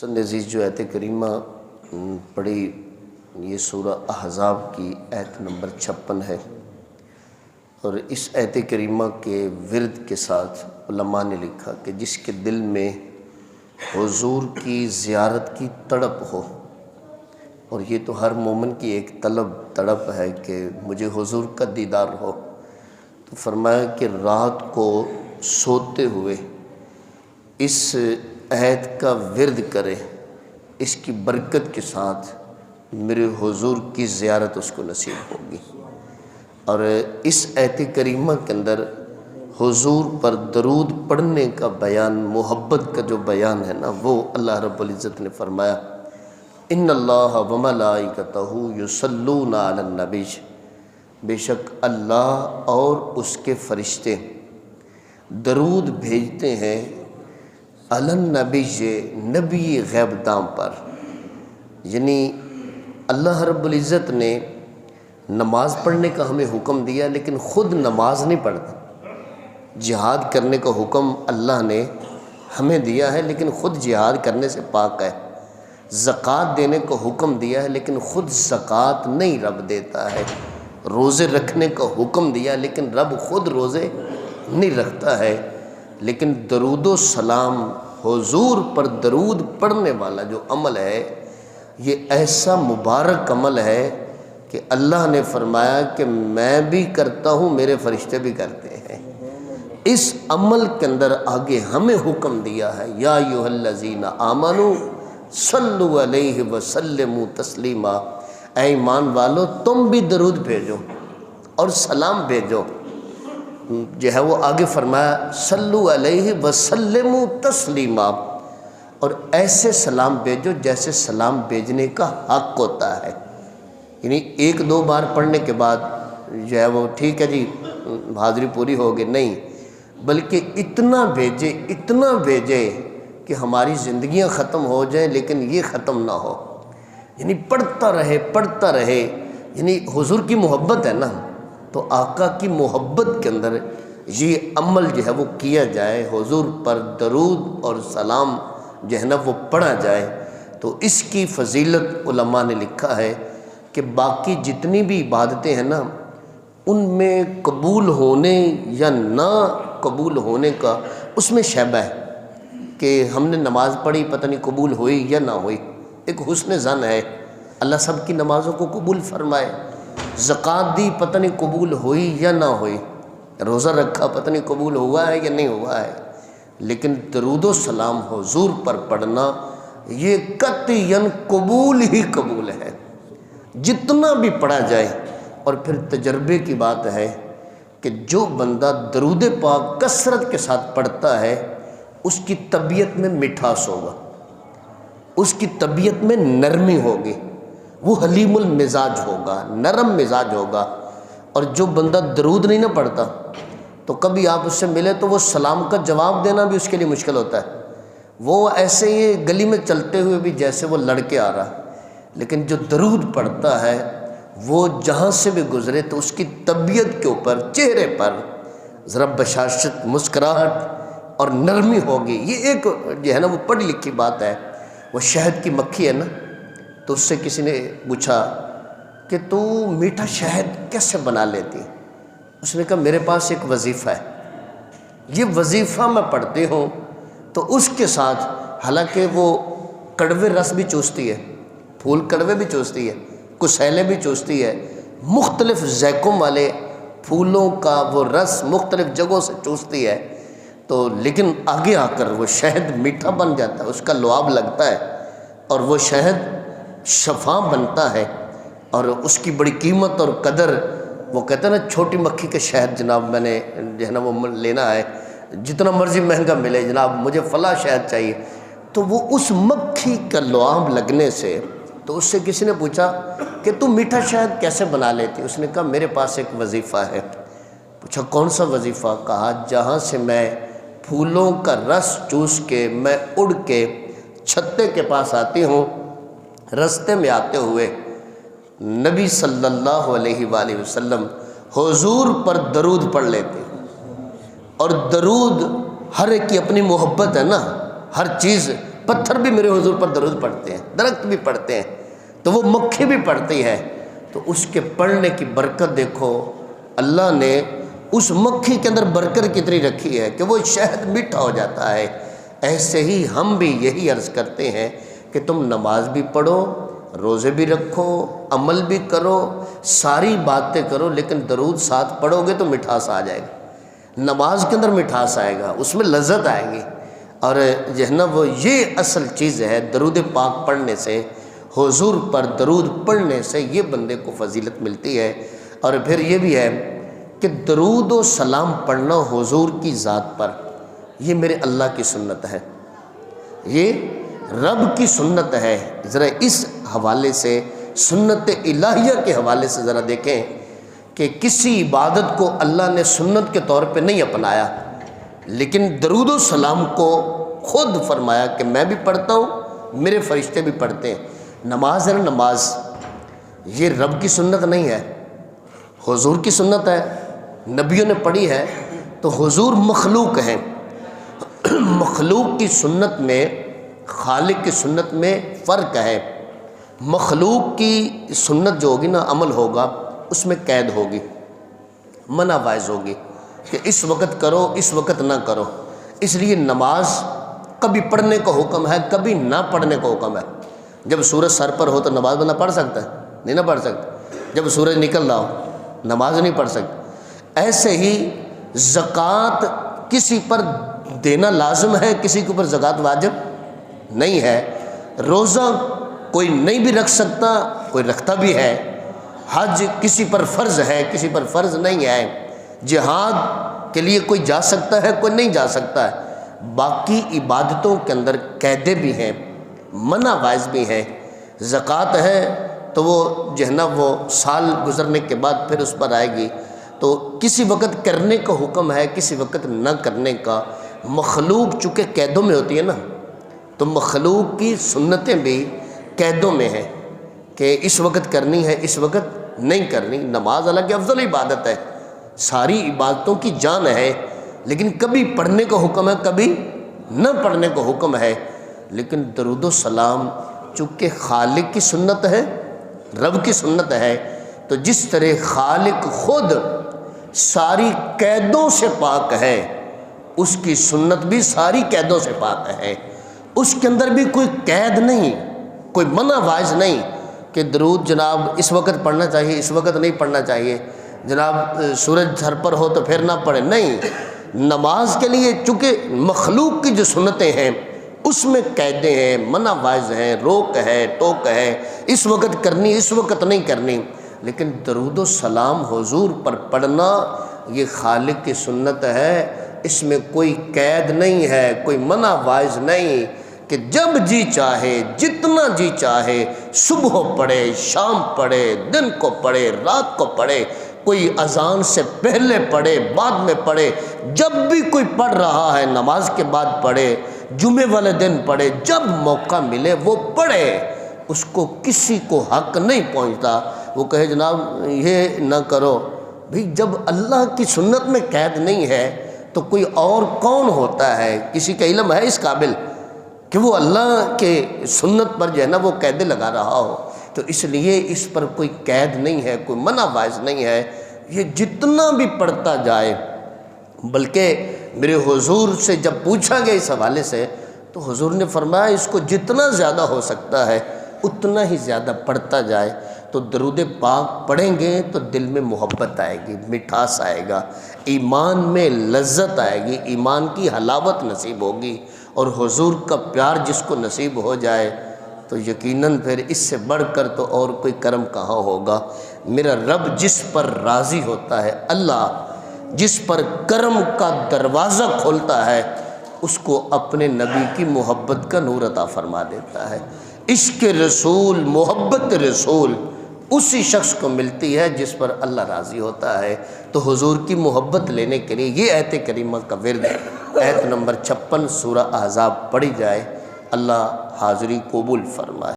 عزیز جو آیت کریمہ پڑھی یہ سورہ احزاب کی آیت نمبر 56 ہے، اور اس آیت کریمہ کے ورد کے ساتھ علماء نے لکھا کہ جس کے دل میں حضور کی زیارت کی تڑپ ہو، اور یہ تو ہر مومن کی ایک تڑپ ہے کہ مجھے حضور کا دیدار ہو، تو فرمایا کہ رات کو سوتے ہوئے اس آیت کا ورد کرے، اس کی برکت کے ساتھ میرے حضور کی زیارت اس کو نصیب ہوگی۔ اور اس آیت کریمہ کے اندر حضور پر درود پڑھنے کا بیان، محبت کا جو بیان ہے نا، وہ اللہ رب العزت نے فرمایا ان اللہ وملائکتہ یصلون علی النبی، بے شک اللہ اور اس کے فرشتے درود بھیجتے ہیں علی النبی، نبی غیب داں پر۔ یعنی اللہ رب العزت نے نماز پڑھنے کا ہمیں حکم دیا، لیکن خود نماز نہیں پڑھتا۔ جہاد کرنے کا حکم اللہ نے ہمیں دیا ہے، لیکن خود جہاد کرنے سے پاک ہے۔ زکوٰۃ دینے کا حکم دیا ہے، لیکن خود زکوٰۃ نہیں رب دیتا ہے۔ روزے رکھنے کا حکم دیا، لیکن رب خود روزے نہیں رکھتا ہے۔ لیکن درود و سلام، حضور پر درود پڑھنے والا جو عمل ہے، یہ ایسا مبارک عمل ہے کہ اللہ نے فرمایا کہ میں بھی کرتا ہوں، میرے فرشتے بھی کرتے ہیں۔ اس عمل کے اندر آگے ہمیں حکم دیا ہے یا ایھا الذین آمنوا صلوا علیہ وسلموا تسلیما، اے ایمان والو تم بھی درود بھیجو اور سلام بھیجو۔ جو ہے وہ آگے فرمایا صلو علیہ وسلموا تسلیما، اور ایسے سلام بھیجو جیسے سلام بھیجنے کا حق ہوتا ہے۔ یعنی ایک دو بار پڑھنے کے بعد جو ہے وہ ٹھیک ہے جی حاضری پوری ہوگی، نہیں، بلکہ اتنا بھیجے کہ ہماری زندگیاں ختم ہو جائیں لیکن یہ ختم نہ ہو۔ یعنی پڑھتا رہے، یعنی حضور کی محبت ہے نا، تو آقا کی محبت کے اندر یہ عمل جو ہے وہ کیا جائے، حضور پر درود اور سلام جو ہے نا وہ پڑھا جائے، تو اس کی فضیلت علماء نے لکھا ہے کہ باقی جتنی بھی عبادتیں ہیں نا، ان میں قبول ہونے یا نہ قبول ہونے کا اس میں شیبہ ہے کہ ہم نے نماز پڑھی، پتہ نہیں قبول ہوئی یا نہ ہوئی۔ ایک حسن ظن ہے اللہ سب کی نمازوں کو قبول فرمائے۔ زکوٰۃ دی، پتہ نہیں قبول ہوئی یا نہ ہوئی۔ روزہ رکھا، پتہ نہیں قبول ہوا ہے یا نہیں ہوا ہے۔ لیکن درود و سلام حضور پر پڑھنا یہ قطعاً قبول ہی قبول ہے، جتنا بھی پڑھا جائے۔ اور پھر تجربے کی بات ہے کہ جو بندہ درود پاک کثرت کے ساتھ پڑھتا ہے، اس کی طبیعت میں مٹھاس ہوگا، اس کی طبیعت میں نرمی ہوگی، وہ حلیم المزاج ہوگا، نرم مزاج ہوگا۔ اور جو بندہ درود نہیں نہ پڑھتا، تو کبھی آپ اس سے ملے تو وہ سلام کا جواب دینا بھی اس کے لیے مشکل ہوتا ہے۔ وہ ایسے ہی گلی میں چلتے ہوئے بھی جیسے وہ لڑکے آ رہا۔ لیکن جو درود پڑھتا ہے، وہ جہاں سے بھی گزرے تو اس کی طبیعت کے اوپر، چہرے پر ذرا بشاشت، مسکراہٹ اور نرمی ہوگی۔ یہ ایک جو ہے نا وہ پڑھی لکھی بات ہے۔ وہ شہد کی مکھی ہے نا، تو اس سے کسی نے پوچھا کہ تو میٹھا شہد کیسے بنا لیتی؟ اس نے کہا میرے پاس ایک وظیفہ ہے، یہ وظیفہ میں پڑھتی ہوں تو اس کے ساتھ، حالانکہ وہ کڑوے رس بھی چوستی ہے، پھول کڑوے بھی چوستی ہے، کسیلے بھی چوستی ہے، مختلف ذائقوں والے پھولوں کا وہ رس مختلف جگہوں سے چوستی ہے، تو لیکن آگے آ کر وہ شہد میٹھا بن جاتا ہے، اس کا لعاب لگتا ہے، اور وہ شہد شفا بنتا ہے، اور اس کی بڑی قیمت اور قدر۔ وہ کہتے ہیں نا چھوٹی مکھی کے شہد جناب میں نے جو ہے نا وہ لینا ہے، جتنا مرضی مہنگا ملے جناب مجھے فلاں شہد چاہیے، تو وہ اس مکھی کا لعاب لگنے سے، تو اس سے کسی نے پوچھا کہ تم میٹھا شہد کیسے بنا لیتی؟ اس نے کہا میرے پاس ایک وظیفہ ہے۔ پوچھا کون سا وظیفہ؟ کہا جہاں سے میں پھولوں کا رس چوس کے میں اڑ کے چھتے کے پاس آتی ہوں، رستے میں آتے ہوئے نبی صلی اللہ علیہ وآلہ وسلم حضور پر درود پڑھ لیتے، اور درود ہر ایک کی اپنی محبت ہے نا، ہر چیز پتھر بھی میرے حضور پر درود پڑھتے ہیں، درخت بھی پڑھتے ہیں، تو وہ مکھی بھی پڑھتی ہے، تو اس کے پڑھنے کی برکت دیکھو، اللہ نے اس مکھی کے اندر برکت کتنی رکھی ہے کہ وہ شہد میٹھا ہو جاتا ہے۔ ایسے ہی ہم بھی یہی عرض کرتے ہیں کہ تم نماز بھی پڑھو، روزے بھی رکھو، عمل بھی کرو، ساری باتیں کرو، لیکن درود ساتھ پڑھو گے تو مٹھاس آ جائے گا، نماز کے اندر مٹھاس آئے گا، اس میں لذت آئے گی۔ اور جو ہے نا وہ یہ اصل چیز ہے، درود پاک پڑھنے سے، حضور پر درود پڑھنے سے یہ بندے کو فضیلت ملتی ہے۔ اور پھر یہ بھی ہے کہ درود و سلام پڑھنا حضور کی ذات پر، یہ میرے اللہ کی سنت ہے، یہ رب کی سنت ہے۔ ذرا اس حوالے سے، سنت الہیہ کے حوالے سے ذرا دیکھیں کہ کسی عبادت کو اللہ نے سنت کے طور پہ نہیں اپنایا، لیکن درود و سلام کو خود فرمایا کہ میں بھی پڑھتا ہوں، میرے فرشتے بھی پڑھتے ہیں۔ نماز ہے نا، نماز یہ رب کی سنت نہیں ہے، حضور کی سنت ہے، نبیوں نے پڑھی ہے۔ تو حضور مخلوق ہیں، مخلوق کی سنت میں خالق کی سنت میں فرق ہے۔ مخلوق کی سنت جو ہوگی نا، عمل ہوگا، اس میں قید ہوگی، منع وائز ہوگی کہ اس وقت کرو، اس وقت نہ کرو۔ اس لیے نماز کبھی پڑھنے کا حکم ہے، کبھی نہ پڑھنے کا حکم ہے۔ جب سورج سر پر ہو تو نماز بندہ پڑھ سکتا ہے؟ نہیں نہ پڑھ سکتا۔ جب سورج نکل رہا ہو نماز نہیں پڑھ سکتا۔ ایسے ہی زکوٰۃ کسی پر دینا لازم ہے، کسی کے اوپر زکوٰۃ واجب نہیں ہے۔ روزہ کوئی نہیں بھی رکھ سکتا، کوئی رکھتا بھی ہے۔ حج کسی پر فرض ہے، کسی پر فرض نہیں ہے۔ جہاد کے لیے کوئی جا سکتا ہے، کوئی نہیں جا سکتا ہے۔ باقی عبادتوں کے اندر قیدیں بھی ہیں، منع وائز بھی ہیں۔ زکوٰۃ ہے تو وہ جو ہے نا وہ سال گزرنے کے بعد پھر اس پر آئے گی، تو کسی وقت کرنے کا حکم ہے، کسی وقت نہ کرنے کا۔ مخلوق چونکہ قیدوں میں ہوتی ہے نا، تو مخلوق کی سنتیں بھی قیدوں میں ہیں کہ اس وقت کرنی ہے، اس وقت نہیں کرنی۔ نماز حالانکہ افضل عبادت ہے، ساری عبادتوں کی جان ہے، لیکن کبھی پڑھنے کا حکم ہے، کبھی نہ پڑھنے کا حکم ہے۔ لیکن درود و سلام چونکہ خالق کی سنت ہے، رب کی سنت ہے، تو جس طرح خالق خود ساری قیدوں سے پاک ہے، اس کی سنت بھی ساری قیدوں سے پاک ہے۔ اس کے اندر بھی کوئی قید نہیں، کوئی منع وائز نہیں کہ درود جناب اس وقت پڑھنا چاہیے، اس وقت نہیں پڑھنا چاہیے، جناب سورج سر پر ہو تو پھر نہ پڑھے، نہیں۔ نماز کے لیے چونکہ مخلوق کی جو سنتیں ہیں اس میں قیدیں ہیں، منع وائز ہیں، روک ہے، ٹوک ہے، اس وقت کرنی، اس وقت نہیں کرنی۔ لیکن درود و سلام حضور پر پڑھنا یہ خالق کی سنت ہے، اس میں کوئی قید نہیں ہے، کوئی منع وائز نہیں کہ جب جی چاہے، جتنا جی چاہے، صبح پڑھے، شام پڑھے، دن کو پڑھے، رات کو پڑھے، کوئی اذان سے پہلے پڑھے، بعد میں پڑھے، جب بھی کوئی پڑھ رہا ہے نماز کے بعد پڑھے، جمعے والے دن پڑھے، جب موقع ملے وہ پڑھے۔ اس کو کسی کو حق نہیں پہنچتا وہ کہے جناب یہ نہ کرو۔ بھئی جب اللہ کی سنت میں قید نہیں ہے تو کوئی اور کون ہوتا ہے؟ کسی کا علم ہے اس قابل کہ وہ اللہ کے سنت پر جو ہے نا وہ قیدیں لگا رہا ہو؟ تو اس لیے اس پر کوئی قید نہیں ہے، کوئی منع وائز نہیں ہے، یہ جتنا بھی پڑھتا جائے۔ بلکہ میرے حضور سے جب پوچھا گیا اس حوالے سے تو حضور نے فرمایا اس کو جتنا زیادہ ہو سکتا ہے اتنا ہی زیادہ پڑھتا جائے۔ تو درود پاک پڑھیں گے تو دل میں محبت آئے گی، مٹھاس آئے گا، ایمان میں لذت آئے گی، ایمان کی حلاوت نصیب ہوگی، اور حضور کا پیار جس کو نصیب ہو جائے تو یقیناً پھر اس سے بڑھ کر تو اور کوئی کرم کہاں ہوگا۔ میرا رب جس پر راضی ہوتا ہے، اللہ جس پر کرم کا دروازہ کھولتا ہے، اس کو اپنے نبی کی محبت کا نور عطا فرما دیتا ہے۔ عشق رسول، محبت رسول اسی شخص کو ملتی ہے جس پر اللہ راضی ہوتا ہے۔ تو حضور کی محبت لینے کے لیے یہ آیت کریمہ کا ورد، آیت نمبر 56 سورہ احزاب پڑھی جائے۔ اللہ حاضری قبول فرمائے۔